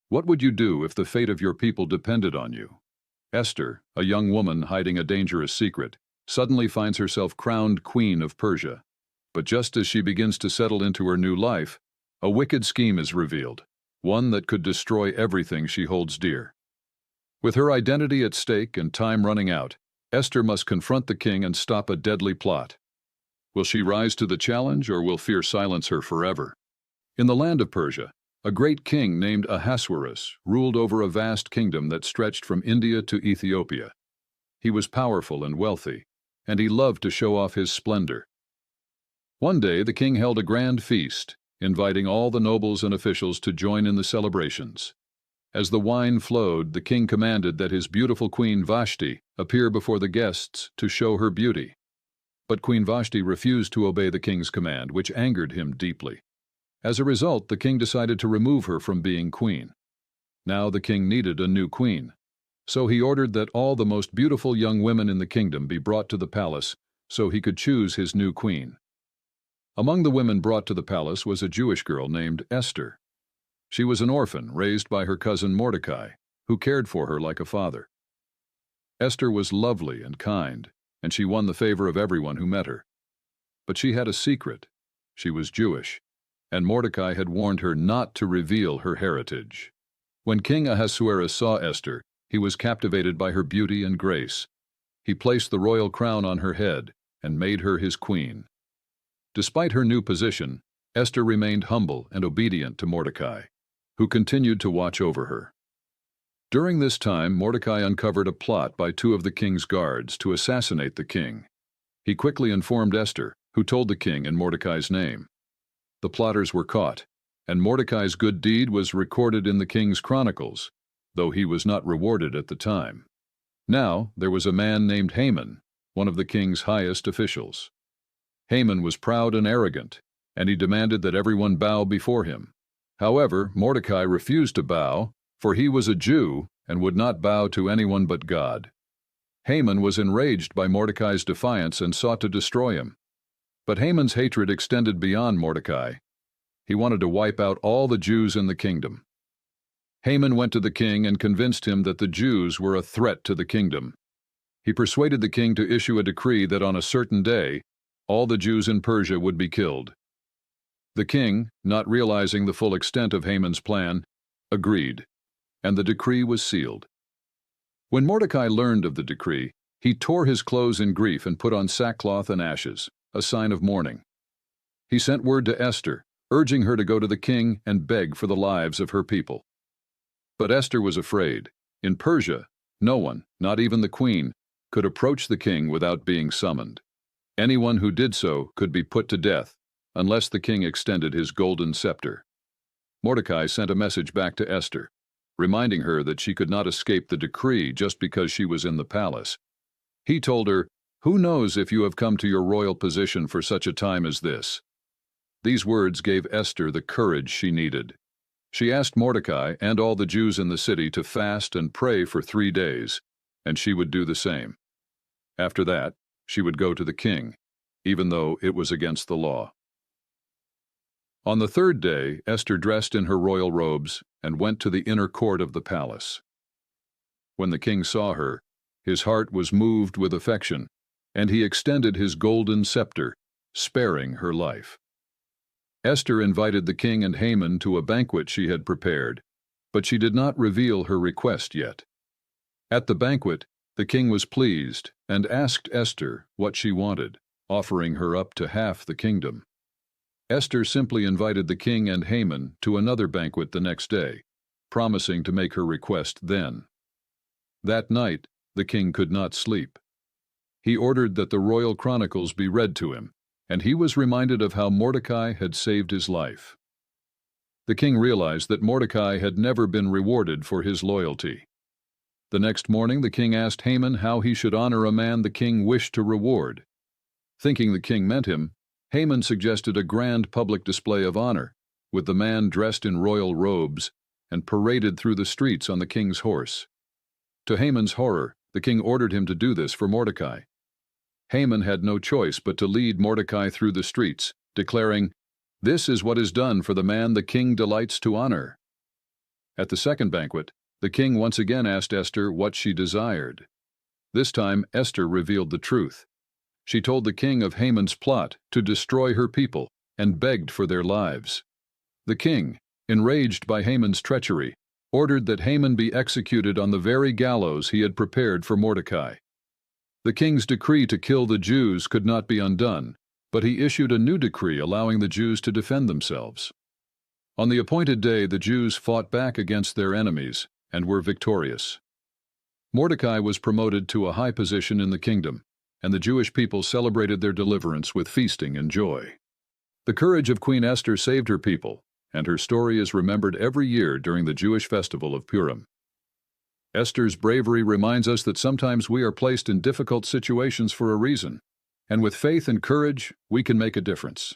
What would you do if the fate of your people depended on you? Esther, a young woman hiding a dangerous secret, suddenly finds herself crowned queen of Persia. But just as she begins to settle into her new life, a wicked scheme is revealed, one that could destroy everything she holds dear. With her identity at stake and time running out, Esther must confront the king and stop a deadly plot. Will she rise to the challenge, or will fear silence her forever? In the land of Persia, a great king named Ahasuerus ruled over a vast kingdom that stretched from India to Ethiopia. He was powerful and wealthy, and he loved to show off his splendor. One day the king held a grand feast, inviting all the nobles and officials to join in the celebrations. As the wine flowed, the king commanded that his beautiful queen Vashti appear before the guests to show her beauty. But Queen Vashti refused to obey the king's command, which angered him deeply. As a result, the king decided to remove her from being queen. Now the king needed a new queen, so he ordered that all the most beautiful young women in the kingdom be brought to the palace so he could choose his new queen. Among the women brought to the palace was a Jewish girl named Esther. She was an orphan raised by her cousin Mordecai, who cared for her like a father. Esther was lovely and kind, and she won the favor of everyone who met her. But she had a secret. She was Jewish, and Mordecai had warned her not to reveal her heritage. When King Ahasuerus saw Esther, he was captivated by her beauty and grace. He placed the royal crown on her head and made her his queen. Despite her new position, Esther remained humble and obedient to Mordecai, who continued to watch over her. During this time, Mordecai uncovered a plot by two of the king's guards to assassinate the king. He quickly informed Esther, who told the king in Mordecai's name. The plotters were caught, and Mordecai's good deed was recorded in the king's chronicles, though he was not rewarded at the time. Now there was a man named Haman, one of the king's highest officials. Haman was proud and arrogant, and he demanded that everyone bow before him. However, Mordecai refused to bow, for he was a Jew and would not bow to anyone but God. Haman was enraged by Mordecai's defiance and sought to destroy him. But Haman's hatred extended beyond Mordecai. He wanted to wipe out all the Jews in the kingdom. Haman went to the king and convinced him that the Jews were a threat to the kingdom. He persuaded the king to issue a decree that on a certain day, all the Jews in Persia would be killed. The king, not realizing the full extent of Haman's plan, agreed, and the decree was sealed. When Mordecai learned of the decree, he tore his clothes in grief and put on sackcloth and ashes, a sign of mourning. He sent word to Esther, urging her to go to the king and beg for the lives of her people. But Esther was afraid. In Persia, no one, not even the queen, could approach the king without being summoned. Anyone who did so could be put to death, unless the king extended his golden scepter. Mordecai sent a message back to Esther, reminding her that she could not escape the decree just because she was in the palace. He told her, "Who knows if you have come to your royal position for such a time as this?" These words gave Esther the courage she needed. She asked Mordecai and all the Jews in the city to fast and pray for 3 days, and she would do the same. After that, she would go to the king, even though it was against the law. On the 3rd day, Esther dressed in her royal robes and went to the inner court of the palace. When the king saw her, his heart was moved with affection, and he extended his golden scepter, sparing her life. Esther invited the king and Haman to a banquet she had prepared, but she did not reveal her request yet. At the banquet, the king was pleased and asked Esther what she wanted, offering her up to half the kingdom. Esther simply invited the king and Haman to another banquet the next day, promising to make her request then. That night, the king could not sleep. He ordered that the royal chronicles be read to him, and he was reminded of how Mordecai had saved his life. The king realized that Mordecai had never been rewarded for his loyalty. The next morning, the king asked Haman how he should honor a man the king wished to reward. Thinking the king meant him, Haman suggested a grand public display of honor, with the man dressed in royal robes and paraded through the streets on the king's horse. To Haman's horror, the king ordered him to do this for Mordecai. Haman had no choice but to lead Mordecai through the streets, declaring, "This is what is done for the man the king delights to honor." At the second banquet, the king once again asked Esther what she desired. This time, Esther revealed the truth. She told the king of Haman's plot to destroy her people and begged for their lives. The king, enraged by Haman's treachery, ordered that Haman be executed on the very gallows he had prepared for Mordecai. The king's decree to kill the Jews could not be undone, but he issued a new decree allowing the Jews to defend themselves. On the appointed day, the Jews fought back against their enemies and were victorious. Mordecai was promoted to a high position in the kingdom, and the Jewish people celebrated their deliverance with feasting and joy. The courage of Queen Esther saved her people, and her story is remembered every year during the Jewish festival of Purim. Esther's bravery reminds us that sometimes we are placed in difficult situations for a reason, and with faith and courage, we can make a difference.